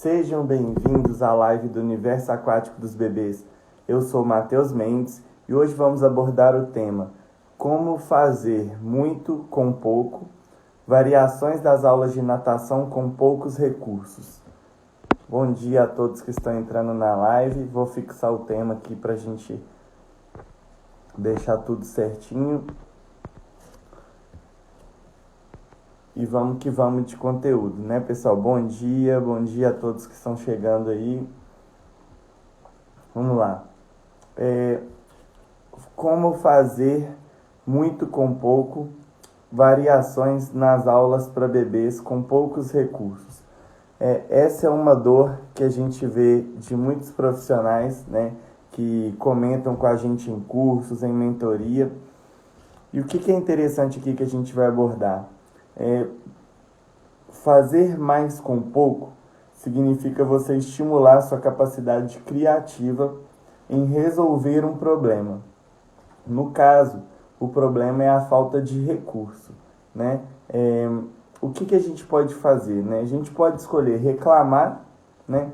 Sejam bem-vindos à live do Universo Aquático dos Bebês. Eu sou Matheus Mendes e hoje vamos abordar o tema Como fazer muito com pouco, variações das aulas de natação com poucos recursos. Bom dia a todos que estão entrando na live. Vou fixar o tema aqui para a gente deixar tudo certinho. E vamos que vamos de conteúdo, né, pessoal? Bom dia a todos que estão chegando aí. Vamos lá. Como fazer muito com pouco, variações nas aulas para bebês com poucos recursos. Essa é uma dor que a gente vê de muitos profissionais, né, que comentam com a gente em cursos, em mentoria. E o que é interessante aqui que a gente vai abordar? Fazer mais com pouco significa você estimular sua capacidade criativa em resolver um problema. No caso, o problema é a falta de recurso, né? O que a gente pode fazer, né? A gente pode escolher reclamar, né?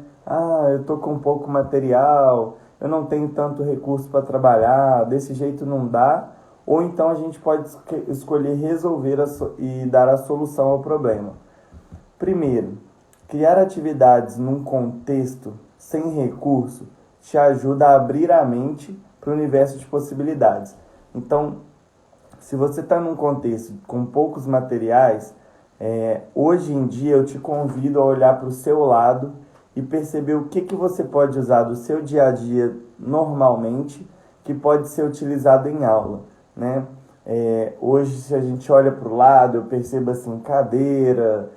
Eu tô com pouco material, eu não tenho tanto recurso para trabalhar, desse jeito não dá. Ou então a gente pode escolher resolver e dar a solução ao problema. Primeiro, criar atividades num contexto sem recurso te ajuda a abrir a mente para o universo de possibilidades. Então, se você está num contexto com poucos materiais, hoje em dia eu te convido a olhar para o seu lado e perceber o que você pode usar do seu dia a dia normalmente que pode ser utilizado em aula, né? Hoje, se a gente olha para o lado, eu percebo assim, cadeira,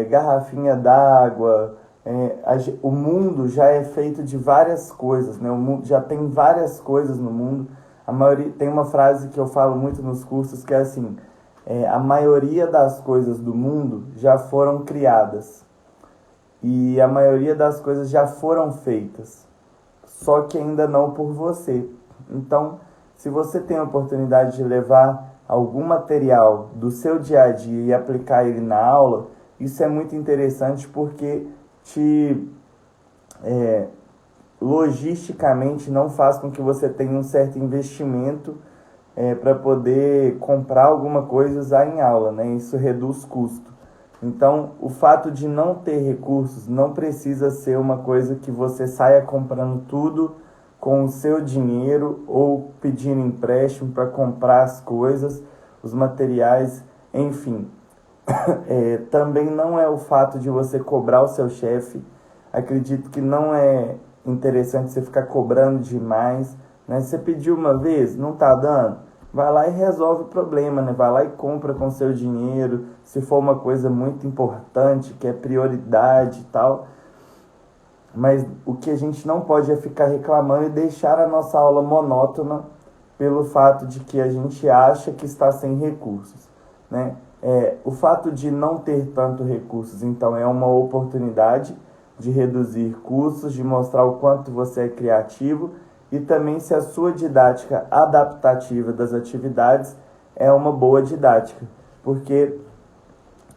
garrafinha d'água. O mundo já é feito de várias coisas, né? O mundo já tem várias coisas no mundo. A maioria, tem uma frase que eu falo muito nos cursos que é assim, a maioria das coisas do mundo já foram criadas e a maioria das coisas já foram feitas, só que ainda não por você. Então, se você tem a oportunidade de levar algum material do seu dia a dia e aplicar ele na aula, isso é muito interessante porque logisticamente não faz com que você tenha um certo investimento para poder comprar alguma coisa e usar em aula, né? Isso reduz custo. Então, o fato de não ter recursos não precisa ser uma coisa que você saia comprando tudo com o seu dinheiro ou pedindo empréstimo para comprar as coisas, os materiais, enfim. Também não é o fato de você cobrar o seu chefe. Acredito que não é interessante você ficar cobrando demais, né? Você pediu uma vez, não está dando, vai lá e resolve o problema, né? Vai lá e compra com seu dinheiro, se for uma coisa muito importante, que é prioridade e tal. Mas o que a gente não pode é ficar reclamando e deixar a nossa aula monótona pelo fato de que a gente acha que está sem recursos, né? O fato de não ter tanto recursos, então, é uma oportunidade de reduzir custos, de mostrar o quanto você é criativo e também se a sua didática adaptativa das atividades é uma boa didática, porque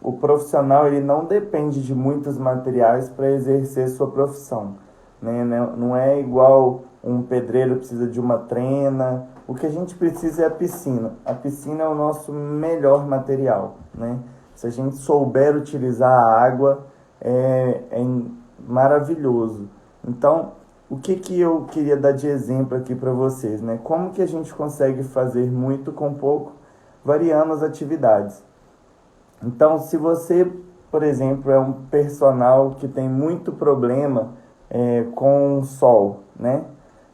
o profissional ele não depende de muitos materiais para exercer sua profissão, né? Não é igual um pedreiro precisa de uma trena. O que a gente precisa é a piscina. A piscina é o nosso melhor material, né? Se a gente souber utilizar a água, é maravilhoso. Então, o que eu queria dar de exemplo aqui para vocês, né? Como que a gente consegue fazer muito com pouco, variando as atividades. Então, se você, por exemplo, é um personal que tem muito problema com o sol, né?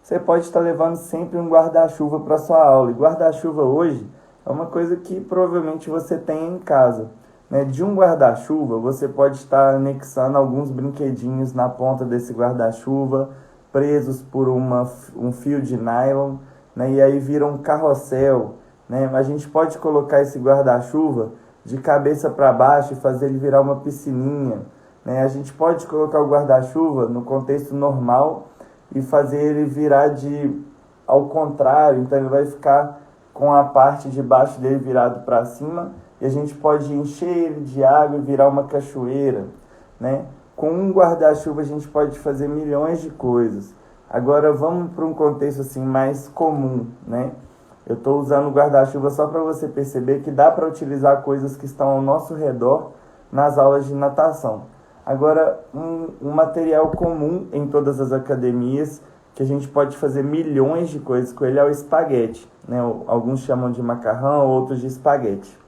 Você pode estar levando sempre um guarda-chuva para sua aula. E guarda-chuva hoje é uma coisa que provavelmente você tem em casa, né? De um guarda-chuva, você pode estar anexando alguns brinquedinhos na ponta desse guarda-chuva, presos por um fio de nylon, né? E aí vira um carrossel, né? A gente pode colocar esse guarda-chuva de cabeça para baixo e fazer ele virar uma piscininha, né? A gente pode colocar o guarda-chuva no contexto normal e fazer ele virar ao contrário, então ele vai ficar com a parte de baixo dele virado para cima e a gente pode encher ele de água e virar uma cachoeira, né? Com um guarda-chuva a gente pode fazer milhões de coisas. Agora vamos para um contexto assim mais comum, né? Eu estou usando o guarda-chuva só para você perceber que dá para utilizar coisas que estão ao nosso redor nas aulas de natação. Agora, um material comum em todas as academias, que a gente pode fazer milhões de coisas com ele, é o espaguete, né? Alguns chamam de macarrão, outros de espaguete.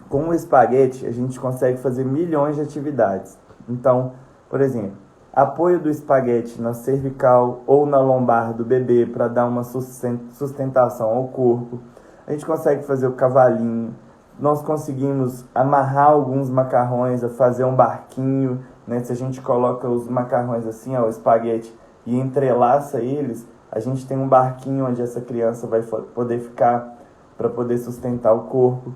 Com o espaguete, a gente consegue fazer milhões de atividades. Então, por exemplo, apoio do espaguete na cervical ou na lombar do bebê para dar uma sustentação ao corpo. A gente consegue fazer o cavalinho. Nós conseguimos amarrar alguns macarrões, a fazer um barquinho, né? Se a gente coloca os macarrões assim, ó, o espaguete, e entrelaça eles, a gente tem um barquinho onde essa criança vai poder ficar para poder sustentar o corpo.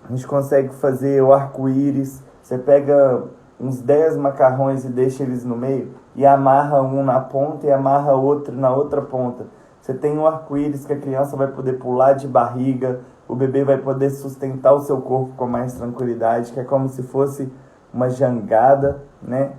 A gente consegue fazer o arco-íris. Você pega uns 10 macarrões e deixa eles no meio e amarra um na ponta e amarra outro na outra ponta. Você tem um arco-íris que a criança vai poder pular de barriga, o bebê vai poder sustentar o seu corpo com mais tranquilidade, que é como se fosse uma jangada, né?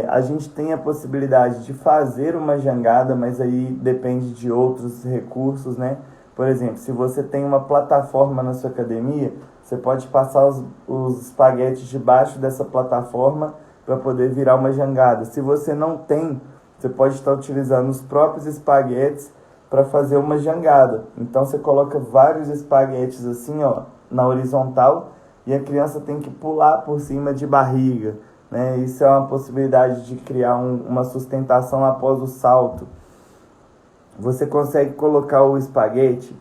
A gente tem a possibilidade de fazer uma jangada, mas aí depende de outros recursos, né? Por exemplo, se você tem uma plataforma na sua academia, você pode passar os espaguetes debaixo dessa plataforma para poder virar uma jangada. Se você não tem, você pode estar utilizando os próprios espaguetes para fazer uma jangada. Então você coloca vários espaguetes assim, ó, na horizontal, e a criança tem que pular por cima de barriga, né? Isso é uma possibilidade de criar uma sustentação após o salto. Você consegue colocar o espaguete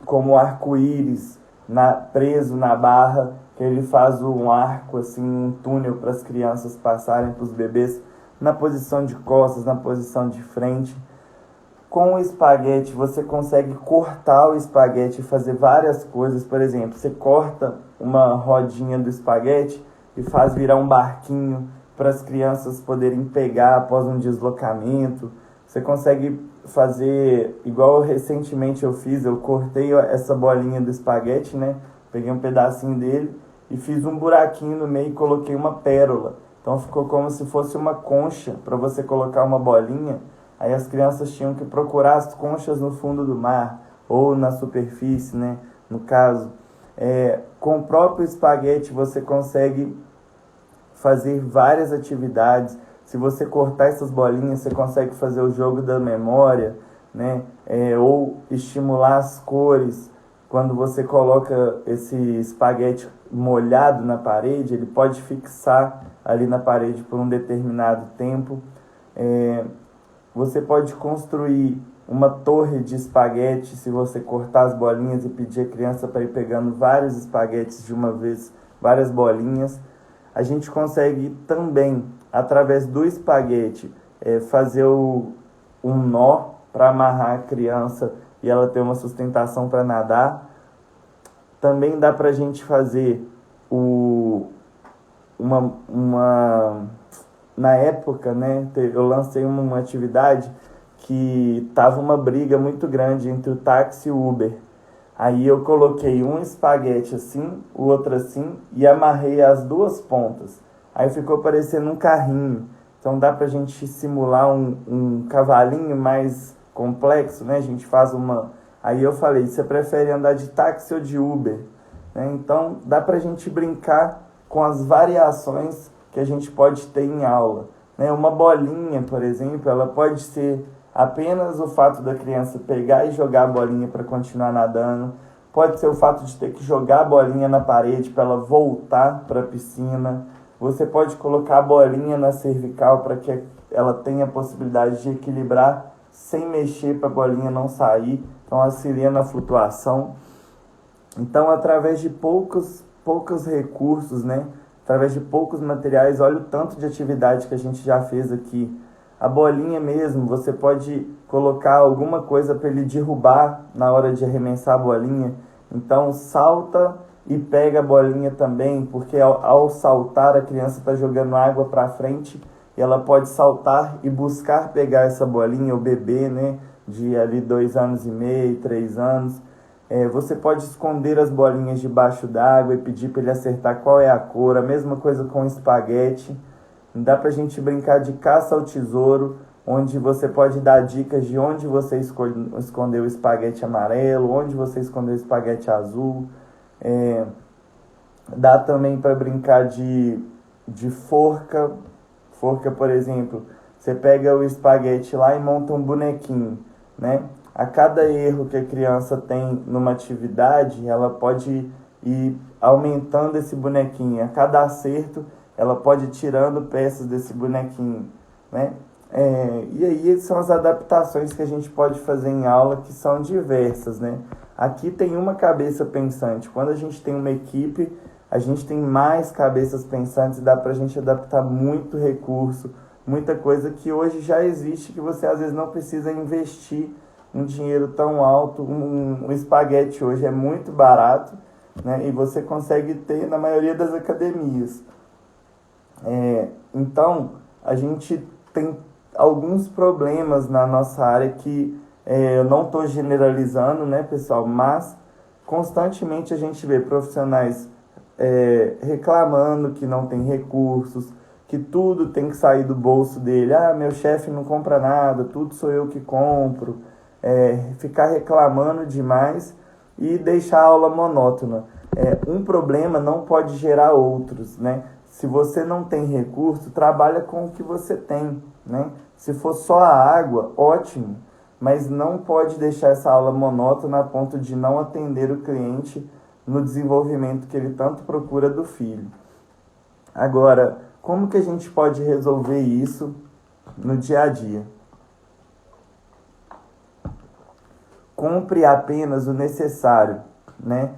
como arco-íris preso na barra, que ele faz um arco, assim, um túnel para as crianças passarem, para os bebês, na posição de costas, na posição de frente. Com o espaguete, você consegue cortar o espaguete e fazer várias coisas. Por exemplo, você corta uma rodinha do espaguete e faz virar um barquinho para as crianças poderem pegar após um deslocamento. Você consegue fazer, igual recentemente eu fiz, eu cortei essa bolinha do espaguete, né? Peguei um pedacinho dele e fiz um buraquinho no meio e coloquei uma pérola. Então ficou como se fosse uma concha para você colocar uma bolinha. Aí as crianças tinham que procurar as conchas no fundo do mar ou na superfície, né? No caso, com o próprio espaguete você consegue fazer várias atividades. Se você cortar essas bolinhas, você consegue fazer o jogo da memória, né? Ou estimular as cores. Quando você coloca esse espaguete molhado na parede, ele pode fixar ali na parede por um determinado tempo. Você pode construir uma torre de espaguete se você cortar as bolinhas e pedir a criança para ir pegando vários espaguetes de uma vez, várias bolinhas. A gente consegue também, através do espaguete, fazer um nó para amarrar a criança e ela ter uma sustentação para nadar. Também dá para a gente fazer na época, né, eu lancei uma atividade que tava uma briga muito grande entre o táxi e o Uber. Aí eu coloquei um espaguete assim, o outro assim, e amarrei as duas pontas. Aí ficou parecendo um carrinho. Então dá pra gente simular um cavalinho mais complexo, né? A gente faz uma... Aí eu falei, você prefere andar de táxi ou de Uber? Né? Então dá pra gente brincar com as variações que a gente pode ter em aula. Né? Uma bolinha, por exemplo, ela pode ser apenas o fato da criança pegar e jogar a bolinha para continuar nadando. Pode ser o fato de ter que jogar a bolinha na parede para ela voltar para a piscina. Você pode colocar a bolinha na cervical para que ela tenha a possibilidade de equilibrar sem mexer para a bolinha não sair. Então, auxilia na flutuação. Então, através de poucos recursos, né? Através de poucos materiais, olha o tanto de atividade que a gente já fez aqui. A bolinha mesmo, você pode colocar alguma coisa para ele derrubar na hora de arremessar a bolinha. Então, salta e pega a bolinha também, porque ao saltar a criança está jogando água para frente e ela pode saltar e buscar pegar essa bolinha, o bebê, né, de ali 2 anos e meio, 3 anos. Você pode esconder as bolinhas debaixo d'água e pedir para ele acertar qual é a cor. A mesma coisa com espaguete. Dá para a gente brincar de caça ao tesouro, onde você pode dar dicas de onde você escondeu o espaguete amarelo, onde você escondeu o espaguete azul. Dá também para brincar de forca. Forca, por exemplo, você pega o espaguete lá e monta um bonequinho, né? A cada erro que a criança tem numa atividade, ela pode ir aumentando esse bonequinho. A cada acerto, ela pode ir tirando peças desse bonequinho, né? E aí são as adaptações que a gente pode fazer em aula, que são diversas, né? Aqui tem uma cabeça pensante. Quando a gente tem uma equipe, a gente tem mais cabeças pensantes, dá pra gente adaptar muito recurso, muita coisa que hoje já existe, que você às vezes não precisa investir um dinheiro tão alto. Um espaguete hoje é muito barato, né? E você consegue ter na maioria das academias. Então, a gente tem alguns problemas na nossa área que eu não estou generalizando, né, pessoal? Mas constantemente a gente vê profissionais reclamando que não tem recursos, que tudo tem que sair do bolso dele. Meu chefe não compra nada, tudo sou eu que compro. Ficar reclamando demais e deixar a aula monótona. Um problema não pode gerar outros, né? Se você não tem recurso, trabalha com o que você tem, né? Se for só a água, ótimo, mas não pode deixar essa aula monótona a ponto de não atender o cliente no desenvolvimento que ele tanto procura do filho. Agora, como que a gente pode resolver isso no dia a dia? Compre apenas o necessário, né?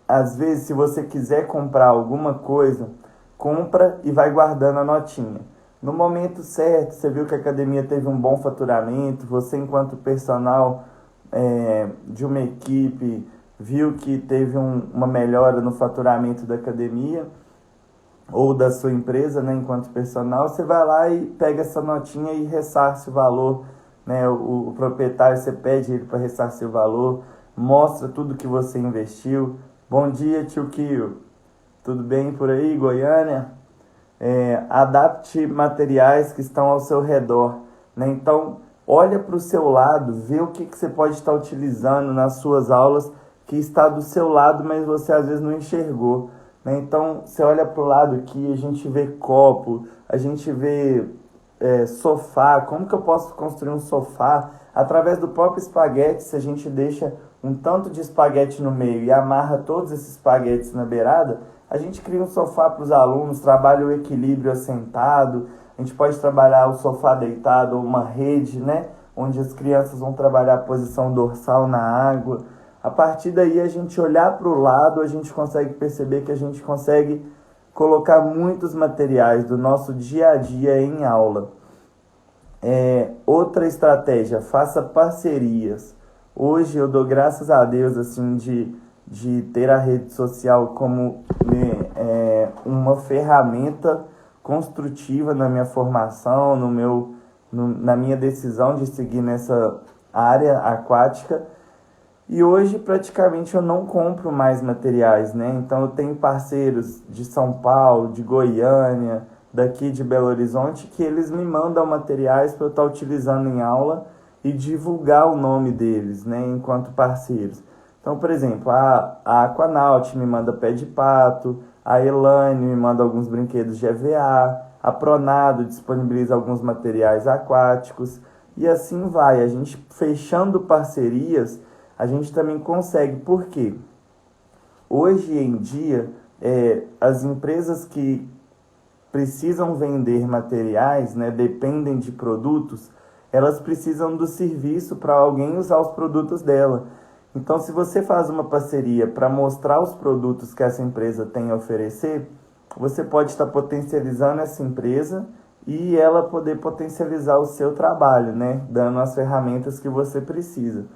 Às vezes, se você quiser comprar alguma coisa, compra e vai guardando a notinha. No momento certo, você viu que a academia teve um bom faturamento, você enquanto personal de uma equipe viu que teve uma melhora no faturamento da academia ou da sua empresa, né, enquanto personal, você vai lá e pega essa notinha e ressarce o valor, né? O proprietário, você pede ele para ressarcir o valor, mostra tudo que você investiu. Bom dia, tio Kio. Tudo bem por aí, Goiânia? Adapte materiais que estão ao seu redor, né? Então, olha para o seu lado, vê o que você pode estar utilizando nas suas aulas, que está do seu lado, mas você às vezes não enxergou, né? Então, você olha para o lado aqui, a gente vê copo, a gente vê sofá. Como que eu posso construir um sofá? Através do próprio espaguete, se a gente deixa um tanto de espaguete no meio e amarra todos esses espaguetes na beirada, a gente cria um sofá para os alunos, trabalha o equilíbrio assentado, a gente pode trabalhar o sofá deitado ou uma rede, né? Onde as crianças vão trabalhar a posição dorsal na água. A partir daí, a gente olhar para o lado, a gente consegue perceber que a gente consegue colocar muitos materiais do nosso dia a dia em aula. Outra estratégia, faça parcerias. Hoje eu dou graças a Deus assim, de ter a rede social como uma ferramenta construtiva na minha formação, na minha decisão de seguir nessa área aquática. E hoje praticamente eu não compro mais materiais, né? Então eu tenho parceiros de São Paulo, de Goiânia, daqui de Belo Horizonte, que eles me mandam materiais para eu estar utilizando em aula e divulgar o nome deles, né, enquanto parceiros. Então, por exemplo, a Aquanaut me manda pé de pato, a Elane me manda alguns brinquedos de EVA, a Pronado disponibiliza alguns materiais aquáticos, e assim vai. A gente fechando parcerias, a gente também consegue. Por quê? Hoje em dia, as empresas que precisam vender materiais, né, dependem de produtos, elas precisam do serviço para alguém usar os produtos dela. Então, se você faz uma parceria para mostrar os produtos que essa empresa tem a oferecer, você pode estar potencializando essa empresa e ela poder potencializar o seu trabalho, né, dando as ferramentas que você precisa.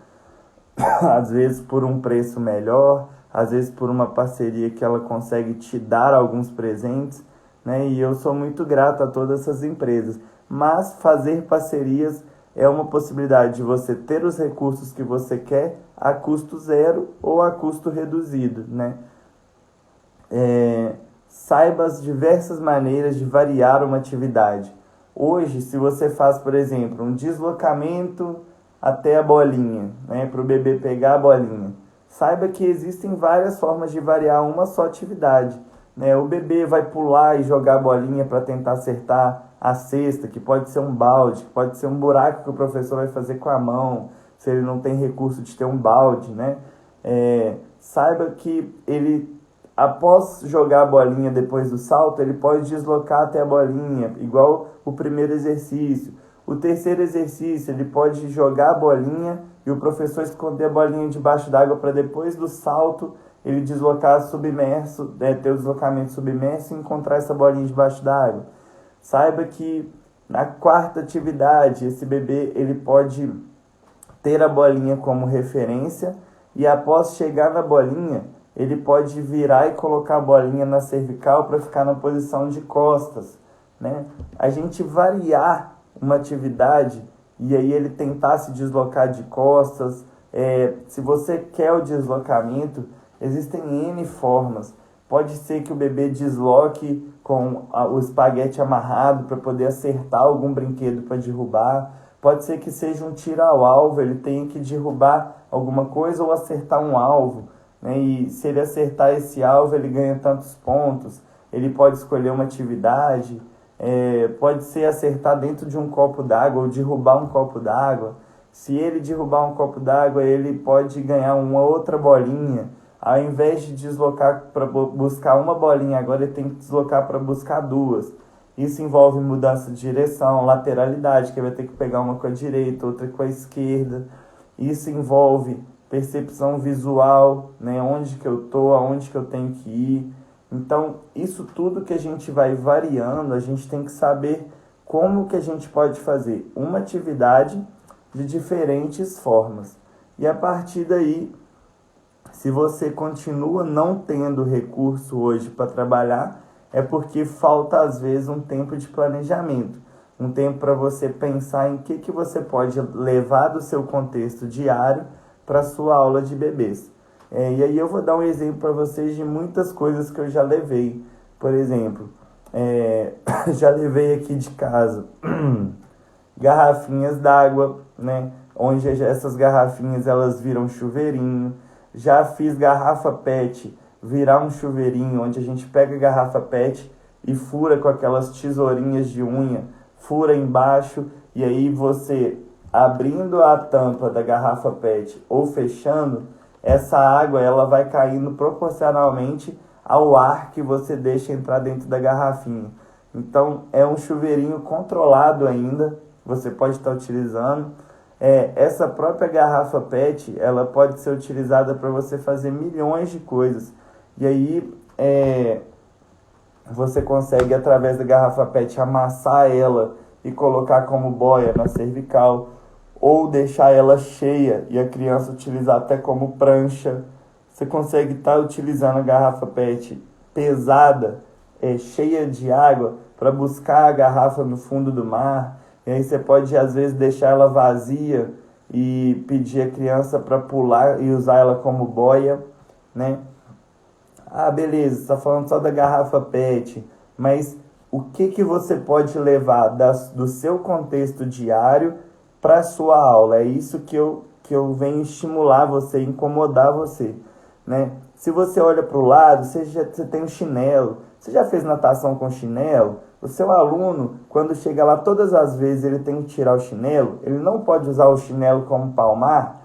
Às vezes por um preço melhor, às vezes por uma parceria que ela consegue te dar alguns presentes, né? E eu sou muito grato a todas essas empresas. Mas fazer parcerias é uma possibilidade de você ter os recursos que você quer a custo zero ou a custo reduzido, né? Saiba as diversas maneiras de variar uma atividade. Hoje, se você faz, por exemplo, um deslocamento até a bolinha, né, para o bebê pegar a bolinha, saiba que existem várias formas de variar uma só atividade, né? O bebê vai pular e jogar a bolinha para tentar acertar a cesta, que pode ser um balde, que pode ser um buraco que o professor vai fazer com a mão, se ele não tem recurso de ter um balde, né? Saiba que ele, após jogar a bolinha depois do salto, ele pode deslocar até a bolinha, igual o primeiro exercício. O terceiro exercício, ele pode jogar a bolinha e o professor esconder a bolinha debaixo d'água para depois do salto ele deslocar submerso, ter o deslocamento submerso e encontrar essa bolinha debaixo d'água. Saiba que na quarta atividade, esse bebê ele pode ter a bolinha como referência e após chegar na bolinha, ele pode virar e colocar a bolinha na cervical para ficar na posição de costas, né? A gente variar uma atividade e aí ele tentar se deslocar de costas, se você quer o deslocamento, existem N formas. Pode ser que o bebê desloque com o espaguete amarrado para poder acertar algum brinquedo para derrubar. Pode ser que seja um tiro ao alvo, ele tenha que derrubar alguma coisa ou acertar um alvo, né? E se ele acertar esse alvo, ele ganha tantos pontos. Ele pode escolher uma atividade, pode ser acertar dentro de um copo d'água ou derrubar um copo d'água. Se ele derrubar um copo d'água, ele pode ganhar uma outra bolinha. Ao invés de deslocar para buscar uma bolinha, agora ele tem que deslocar para buscar duas. Isso envolve mudança de direção, lateralidade, que ele vai ter que pegar uma com a direita, outra com a esquerda. Isso envolve percepção visual, né? Onde que eu estou, aonde que eu tenho que ir. Então, isso tudo que a gente vai variando, a gente tem que saber como que a gente pode fazer uma atividade de diferentes formas. E a partir daí, se você continua não tendo recurso hoje para trabalhar, é porque falta às vezes um tempo de planejamento, um tempo para você pensar em que você pode levar do seu contexto diário para a sua aula de bebês. E aí eu vou dar um exemplo para vocês de muitas coisas que eu já levei. Por exemplo, já levei aqui de casa garrafinhas d'água, né? Onde essas garrafinhas elas viram chuveirinho. Já fiz garrafa PET virar um chuveirinho, onde a gente pega a garrafa PET e fura com aquelas tesourinhas de unha, fura embaixo, e aí você, abrindo a tampa da garrafa PET ou fechando, essa água ela vai caindo proporcionalmente ao ar que você deixa entrar dentro da garrafinha. Então, é um chuveirinho controlado ainda, você pode estar utilizando. Essa própria garrafa PET, ela pode ser utilizada para você fazer milhões de coisas. E aí, você consegue, através da garrafa PET, amassar ela e colocar como boia na cervical, ou deixar ela cheia e a criança utilizar até como prancha. Você consegue estar utilizando a garrafa PET pesada, cheia de água, para buscar a garrafa no fundo do mar. E aí você pode, às vezes, deixar ela vazia e pedir a criança para pular e usar ela como boia, né? Ah, beleza, você está falando só da garrafa PET, mas o que você pode levar do seu contexto diário para a sua aula? É isso que eu venho estimular você, incomodar você, né? Se você olha para o lado, você tem um chinelo. Você já fez natação com chinelo? O seu aluno, quando chega lá, todas as vezes ele tem que tirar o chinelo, ele não pode usar o chinelo como palmar.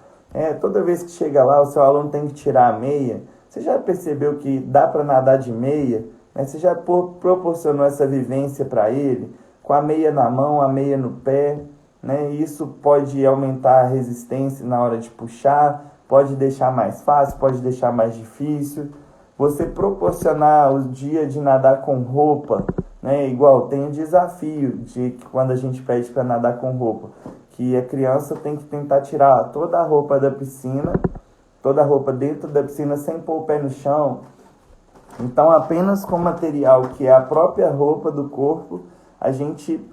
Toda vez que chega lá, o seu aluno tem que tirar a meia. Você já percebeu que dá para nadar de meia? Né? Você já proporcionou essa vivência para ele? Com a meia na mão, a meia no pé, né? Isso pode aumentar a resistência na hora de puxar, pode deixar mais fácil, pode deixar mais difícil. Você proporcionar o dia de nadar com roupa, né? Igual tem o desafio de que quando a gente pede para nadar com roupa, que a criança tem que tentar tirar toda a roupa da piscina, toda a roupa dentro da piscina sem pôr o pé no chão. Então, apenas com material que é a própria roupa do corpo, a gente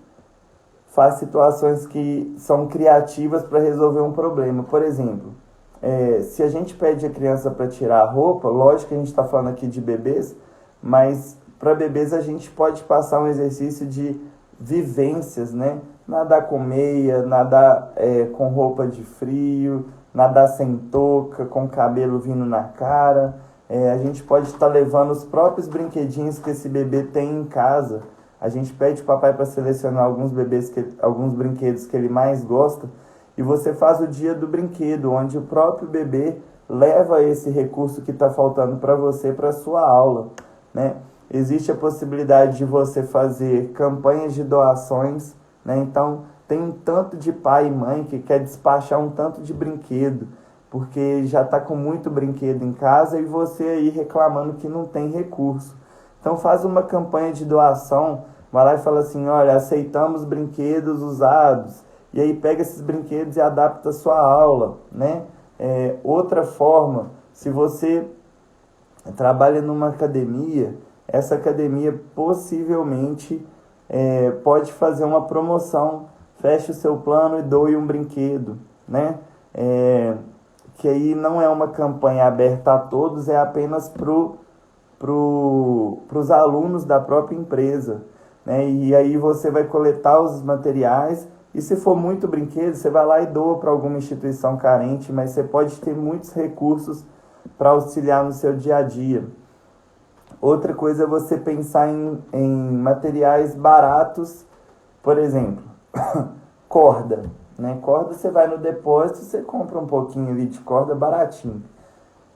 faz situações que são criativas para resolver um problema. Por exemplo, se a gente pede a criança para tirar a roupa, lógico que a gente está falando aqui de bebês, mas para bebês a gente pode passar um exercício de vivências, né? Nadar com meia, nadar com roupa de frio, nadar sem touca, com o cabelo vindo na cara. A gente pode estar levando os próprios brinquedinhos que esse bebê tem em casa. A gente pede o papai para selecionar alguns brinquedos que ele mais gosta, e você faz o dia do brinquedo, onde o próprio bebê leva esse recurso que está faltando para você para a sua aula, né? Existe a possibilidade de você fazer campanhas de doações, né? Então, tem um tanto de pai e mãe que quer despachar um tanto de brinquedo, porque já está com muito brinquedo em casa e você aí reclamando que não tem recurso. Então, faz uma campanha de doação, vai lá e fala assim, olha, aceitamos brinquedos usados, e aí pega esses brinquedos e adapta a sua aula, né? Outra forma, se você trabalha numa academia, essa academia possivelmente pode fazer uma promoção, feche o seu plano e doe um brinquedo, né? Que aí não é uma campanha aberta a todos, é apenas pros alunos da própria empresa, né? E aí você vai coletar os materiais, e se for muito brinquedo, você vai lá e doa para alguma instituição carente, mas você pode ter muitos recursos para auxiliar no seu dia a dia. Outra coisa é você pensar em materiais baratos, por exemplo, corda, né? Corda, você vai no depósito, você compra um pouquinho ali de corda baratinho.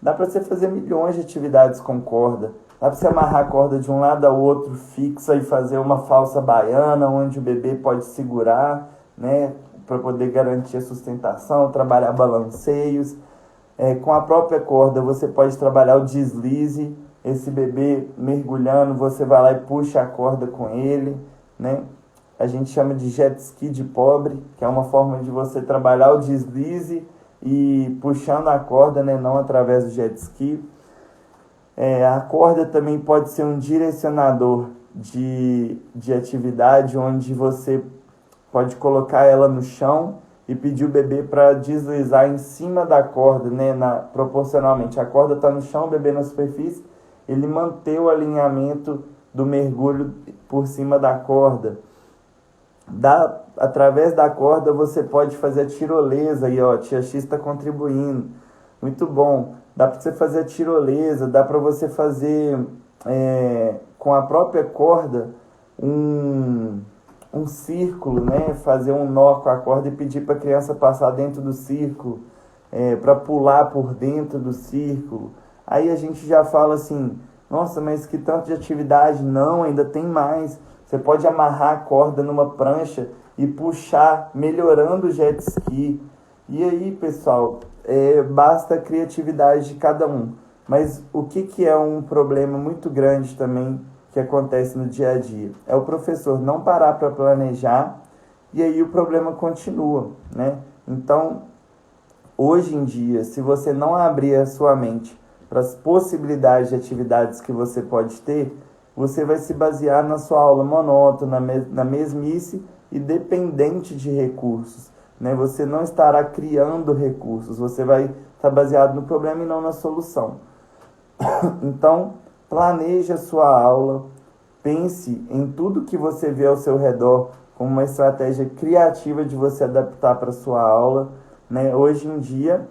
Dá para você fazer milhões de atividades com corda. Dá para você amarrar a corda de um lado ao outro fixa e fazer uma falsa baiana, onde o bebê pode segurar, né? Para poder garantir a sustentação, trabalhar balanceios. Com a própria corda você pode trabalhar o deslize. Esse bebê mergulhando, você vai lá e puxa a corda com ele, né? A gente chama de jet ski de pobre, que é uma forma de você trabalhar o deslize e puxando a corda, né? Não através do jet ski. A corda também pode ser um direcionador de atividade, onde você pode colocar ela no chão e pedir o bebê para deslizar em cima da corda, né? Proporcionalmente. A corda está no chão, o bebê na superfície, ele manter o alinhamento do mergulho por cima da corda. Através da corda você pode fazer a tirolesa, aí ó, tia X está contribuindo, muito bom. Dá para você fazer a tirolesa, dá para você fazer com a própria corda um círculo, né? Fazer um nó com a corda e pedir para a criança passar dentro do círculo, para pular por dentro do círculo. Aí a gente já fala assim, nossa, mas que tanto de atividade? Não, ainda tem mais. Você pode amarrar a corda numa prancha e puxar, melhorando o jet ski. E aí, pessoal, basta a criatividade de cada um. Mas o que é um problema muito grande também que acontece no dia a dia? É o professor não parar para planejar e aí o problema continua, né? Então, hoje em dia, se você não abrir a sua mente para as possibilidades de atividades que você pode ter, você vai se basear na sua aula monótona, na mesmice e dependente de recursos, né? Você não estará criando recursos, você vai estar baseado no problema e não na solução. Então, planeje a sua aula, pense em tudo que você vê ao seu redor como uma estratégia criativa de você adaptar para a sua aula, né? Hoje em dia,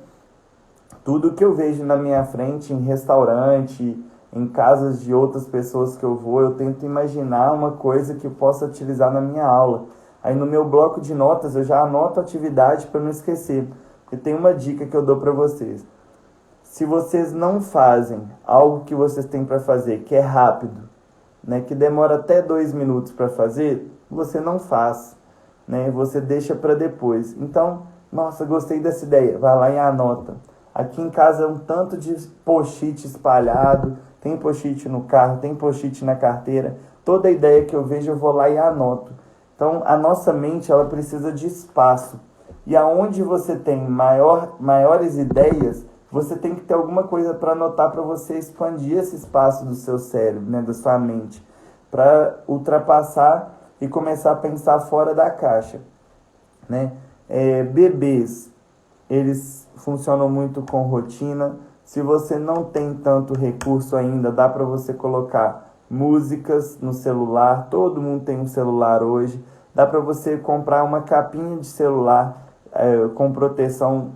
tudo que eu vejo na minha frente, em restaurante, em casas de outras pessoas que eu vou, eu tento imaginar uma coisa que eu possa utilizar na minha aula. Aí no meu bloco de notas eu já anoto a atividade para não esquecer. E tem uma dica que eu dou para vocês. Se vocês não fazem algo que vocês têm para fazer, que é rápido, né, que demora até 2 minutos para fazer, você não faz, né, você deixa para depois. Então, nossa, gostei dessa ideia, vai lá e anota. Aqui em casa é um tanto de post-it espalhado, tem post-it no carro, tem post-it na carteira. Toda ideia que eu vejo eu vou lá e anoto. Então, a nossa mente ela precisa de espaço. E aonde você tem maiores ideias, você tem que ter alguma coisa para anotar para você expandir esse espaço do seu cérebro, né, da sua mente, para ultrapassar e começar a pensar fora da caixa, né? Bebês, eles funcionam muito com rotina. Se você não tem tanto recurso ainda, dá para você colocar músicas no celular. Todo mundo tem um celular hoje. Dá para você comprar uma capinha de celular com proteção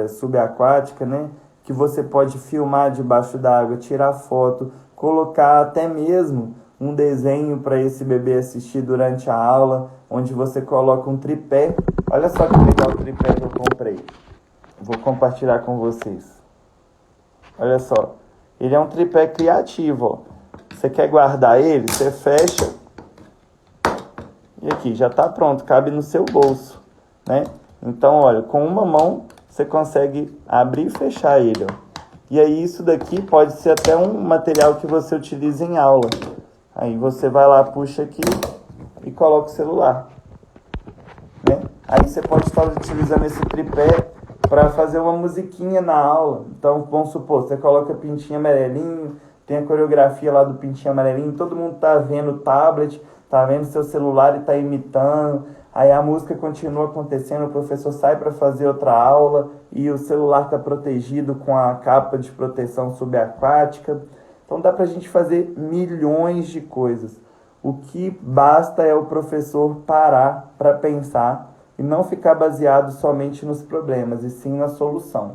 subaquática, né? Que você pode filmar debaixo d'água, tirar foto, colocar até mesmo um desenho para esse bebê assistir durante a aula, onde você coloca um tripé. Olha só que legal o tripé que eu comprei. Vou compartilhar com vocês. Olha só. Ele é um tripé criativo, ó. Você quer guardar ele? Você fecha. E aqui, já está pronto. Cabe no seu bolso, né? Então, olha, com uma mão você consegue abrir e fechar ele, ó. E aí isso daqui pode ser até um material que você utiliza em aula. Aí você vai lá, puxa aqui e coloca o celular, né? Aí você pode estar utilizando esse tripé para fazer uma musiquinha na aula. Então, vamos supor, você coloca Pintinho Amarelinho, tem a coreografia lá do Pintinho Amarelinho, todo mundo tá vendo o tablet, tá vendo seu celular e tá imitando. Aí a música continua acontecendo, o professor sai para fazer outra aula e o celular está protegido com a capa de proteção subaquática. Então dá para a gente fazer milhões de coisas. O que basta é o professor parar para pensar e não ficar baseado somente nos problemas, e sim na solução.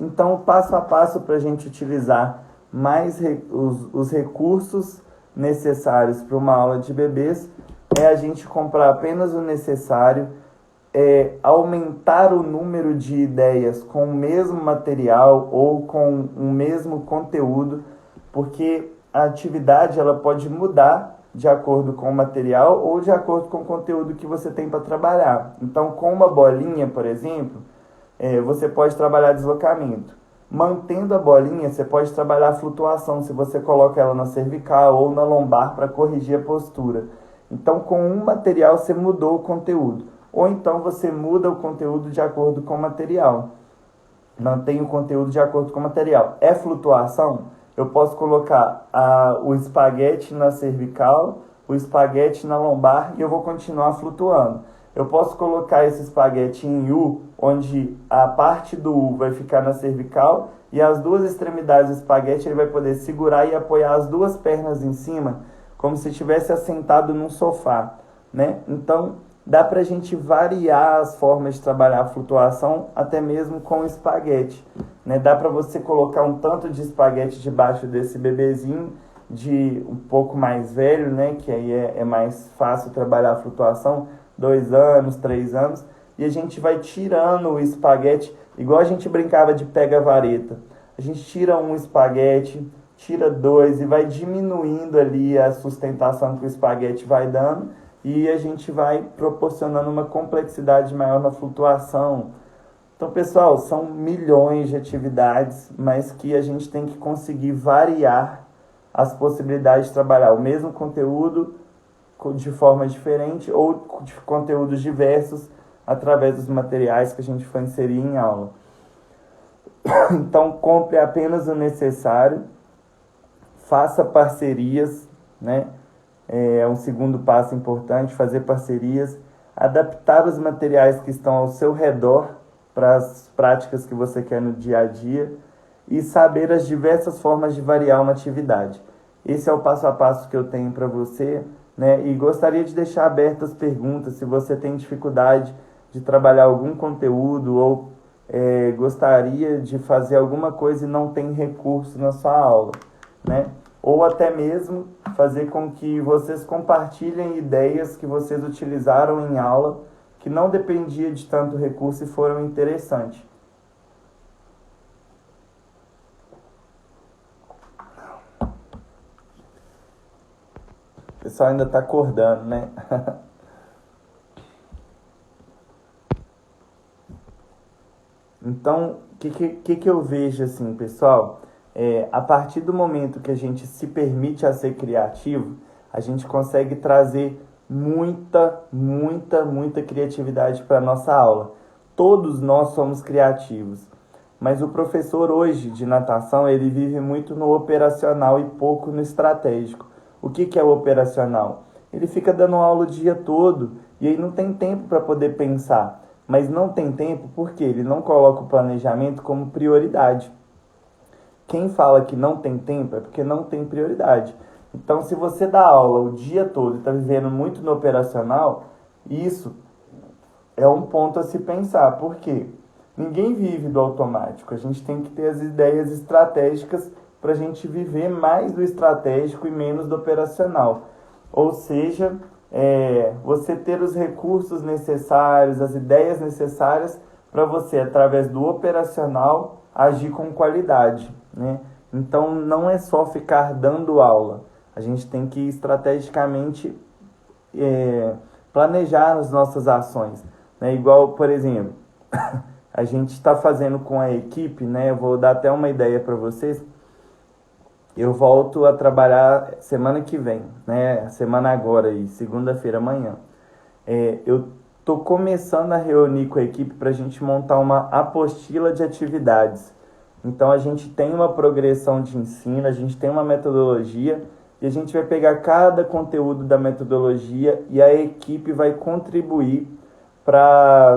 Então, passo a passo para a gente utilizar mais os recursos necessários para uma aula de bebês é a gente comprar apenas o necessário, aumentar o número de ideias com o mesmo material ou com o mesmo conteúdo, porque a atividade ela pode mudar de acordo com o material ou de acordo com o conteúdo que você tem para trabalhar. Então, com uma bolinha, por exemplo, você pode trabalhar deslocamento. Mantendo a bolinha, você pode trabalhar flutuação, se você coloca ela na cervical ou na lombar para corrigir a postura. Então, com um material, você mudou o conteúdo. Ou então, você muda o conteúdo de acordo com o material. Mantém o conteúdo de acordo com o material. É flutuação? Eu posso colocar o espaguete na cervical, o espaguete na lombar e eu vou continuar flutuando. Eu posso colocar esse espaguete em U, onde a parte do U vai ficar na cervical e as duas extremidades do espaguete ele vai poder segurar e apoiar as duas pernas em cima, como se estivesse assentado num sofá, né? Então, dá para a gente variar as formas de trabalhar a flutuação, até mesmo com o espaguete, né? Dá para você colocar um tanto de espaguete debaixo desse bebezinho, de um pouco mais velho, né? Que aí é mais fácil trabalhar a flutuação, 2 anos, 3 anos, e a gente vai tirando o espaguete, igual a gente brincava de pega-vareta. A gente tira um espaguete, tira 2 e vai diminuindo ali a sustentação que o espaguete vai dando e a gente vai proporcionando uma complexidade maior na flutuação. Então, pessoal, são milhões de atividades, mas que a gente tem que conseguir variar as possibilidades de trabalhar o mesmo conteúdo de forma diferente ou de conteúdos diversos através dos materiais que a gente for inserir em aula. Então, compre apenas o necessário, faça parcerias, né? É um segundo passo importante, fazer parcerias, adaptar os materiais que estão ao seu redor para as práticas que você quer no dia a dia e saber as diversas formas de variar uma atividade. Esse é o passo a passo que eu tenho para você, né? E gostaria de deixar abertas perguntas se você tem dificuldade de trabalhar algum conteúdo ou gostaria de fazer alguma coisa e não tem recurso na sua aula, né? Ou até mesmo fazer com que vocês compartilhem ideias que vocês utilizaram em aula que não dependia de tanto recurso e foram interessantes. O pessoal ainda está acordando, né? Então, o que eu vejo assim, pessoal? A partir do momento que a gente se permite a ser criativo, a gente consegue trazer muita criatividade para a nossa aula. Todos nós somos criativos, mas o professor hoje de natação, ele vive muito no operacional e pouco no estratégico. O que é o operacional? Ele fica dando aula o dia todo e aí não tem tempo para poder pensar. Mas não tem tempo porque ele não coloca o planejamento como prioridade. Quem fala que não tem tempo é porque não tem prioridade. Então, se você dá aula o dia todo e está vivendo muito no operacional, isso é um ponto a se pensar. Por quê? Ninguém vive do automático. A gente tem que ter as ideias estratégicas para a gente viver mais do estratégico e menos do operacional. Ou seja, você ter os recursos necessários, as ideias necessárias para você, através do operacional, agir com qualidade, né? Então, não é só ficar dando aula. A gente tem que estrategicamente planejar as nossas ações, né? Igual, por exemplo, a gente está fazendo com a equipe, né? Eu vou dar até uma ideia para vocês. Eu volto a trabalhar semana que vem, né? Semana agora, segunda-feira, amanhã. Eu estou começando a reunir com a equipe para a gente montar uma apostila de atividades. Então, a gente tem uma progressão de ensino, a gente tem uma metodologia e a gente vai pegar cada conteúdo da metodologia e a equipe vai contribuir para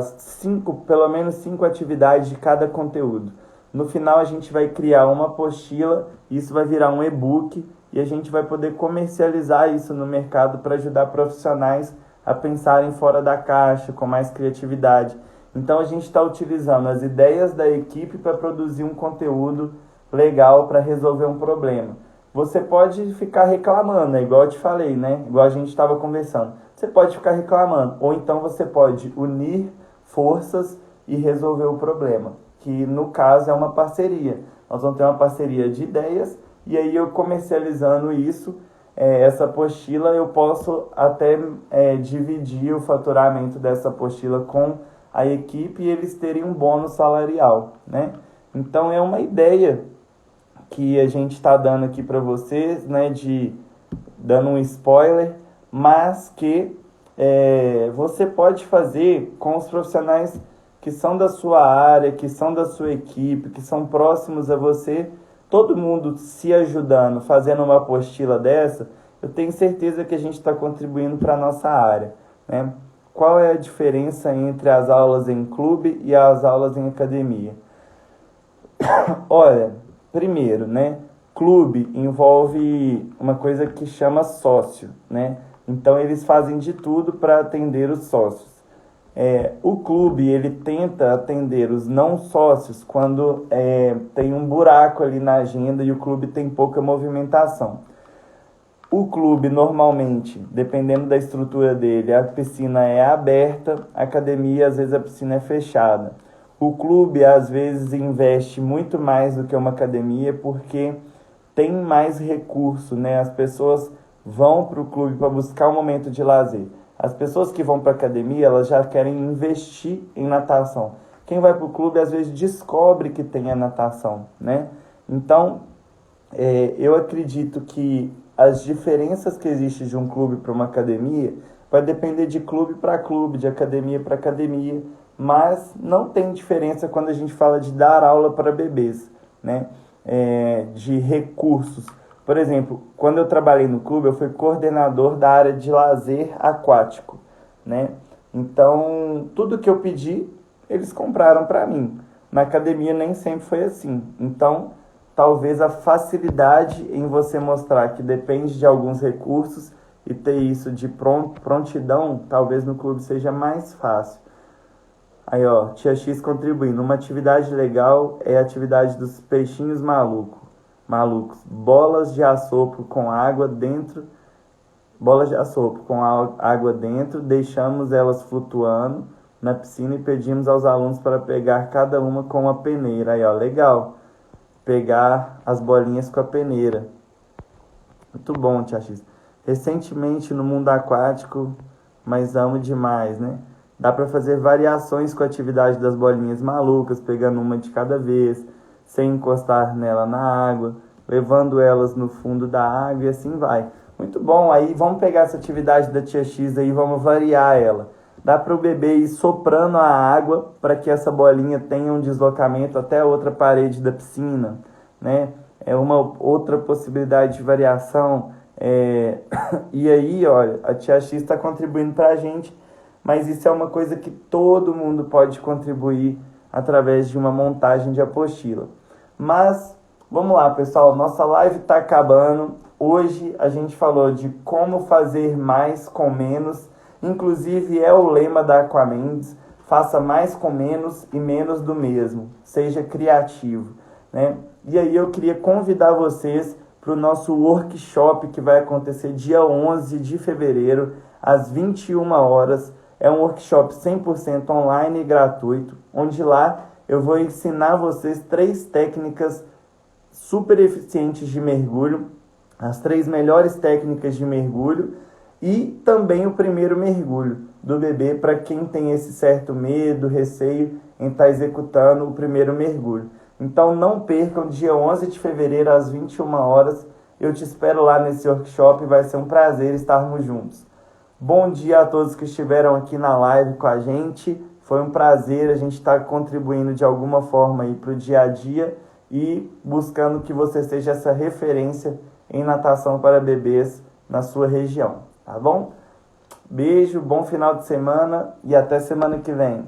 pelo menos 5 atividades de cada conteúdo. No final, a gente vai criar uma apostila, isso vai virar um e-book e a gente vai poder comercializar isso no mercado para ajudar profissionais a pensarem fora da caixa, com mais criatividade. Então, a gente está utilizando as ideias da equipe para produzir um conteúdo legal para resolver um problema. Você pode ficar reclamando, igual eu te falei, né? Igual a gente estava conversando. Você pode ficar reclamando, ou então você pode unir forças e resolver o problema, que no caso é uma parceria. Nós vamos ter uma parceria de ideias e aí eu comercializando isso, essa apostila, eu posso até dividir o faturamento dessa apostila com a equipe e eles terem um bônus salarial, né? Então é uma ideia que a gente está dando aqui para vocês, né, dando um spoiler, mas que você pode fazer com os profissionais que são da sua área, que são da sua equipe, que são próximos a você, todo mundo se ajudando, fazendo uma apostila dessa, eu tenho certeza que a gente está contribuindo para a nossa área, né? Qual é a diferença entre as aulas em clube e as aulas em academia? Olha, primeiro, né? Clube envolve uma coisa que chama sócio, né? Então, eles fazem de tudo para atender os sócios. O clube, ele tenta atender os não sócios quando tem um buraco ali na agenda e o clube tem pouca movimentação. O clube, normalmente, dependendo da estrutura dele, a piscina é aberta, a academia, às vezes, a piscina é fechada. O clube, às vezes, investe muito mais do que uma academia porque tem mais recurso, né? As pessoas vão para o clube para buscar um momento de lazer. As pessoas que vão para a academia, elas já querem investir em natação. Quem vai para o clube, às vezes, descobre que tem a natação, né? Então, eu acredito que as diferenças que existem de um clube para uma academia vai depender de clube para clube, de academia para academia, mas não tem diferença quando a gente fala de dar aula para bebês, né? De recursos. Por exemplo, quando eu trabalhei no clube, eu fui coordenador da área de lazer aquático, né? Então, tudo que eu pedi, eles compraram para mim. Na academia nem sempre foi assim. Então, talvez a facilidade em você mostrar que depende de alguns recursos e ter isso de prontidão, talvez no clube seja mais fácil. Aí, ó, Tia X contribuindo. Uma atividade legal é a atividade dos peixinhos malucos. Bolas de assopro com água dentro. Água dentro, deixamos elas flutuando na piscina e pedimos aos alunos para pegar cada uma com uma peneira. Aí, ó, legal. Pegar as bolinhas com a peneira. Muito bom, Tia X. Recentemente no mundo aquático, mas amo demais, né? Dá para fazer variações com a atividade das bolinhas malucas, pegando uma de cada vez, sem encostar nela na água, levando elas no fundo da água e assim vai. Muito bom, aí vamos pegar essa atividade da Tia X aí, vamos variar ela. Dá para o bebê ir soprando a água para que essa bolinha tenha um deslocamento até a outra parede da piscina, né? Uma outra possibilidade de variação E aí, olha, a Tia X está contribuindo para a gente, mas isso é uma coisa que todo mundo pode contribuir através de uma montagem de apostila. Mas, vamos lá, pessoal, nossa live está acabando. Hoje a gente falou de como fazer mais com menos, inclusive é o lema da Aquamendes: faça mais com menos e menos do mesmo, seja criativo, né? E aí eu queria convidar vocês para o nosso workshop que vai acontecer dia 11 de fevereiro, às 21 horas. É um workshop 100% online e gratuito, onde lá eu vou ensinar vocês 3 técnicas super eficientes de mergulho, as 3 melhores técnicas de mergulho e também o primeiro mergulho do bebê para quem tem esse certo medo, receio em estar executando o primeiro mergulho. Então não percam, dia 11 de fevereiro às 21 horas, eu te espero lá nesse workshop, vai ser um prazer estarmos juntos. Bom dia a todos que estiveram aqui na live com a gente, foi um prazer a gente estar contribuindo de alguma forma aí para o dia a dia e buscando que você seja essa referência em natação para bebês na sua região, tá bom? Beijo, bom final de semana e até semana que vem.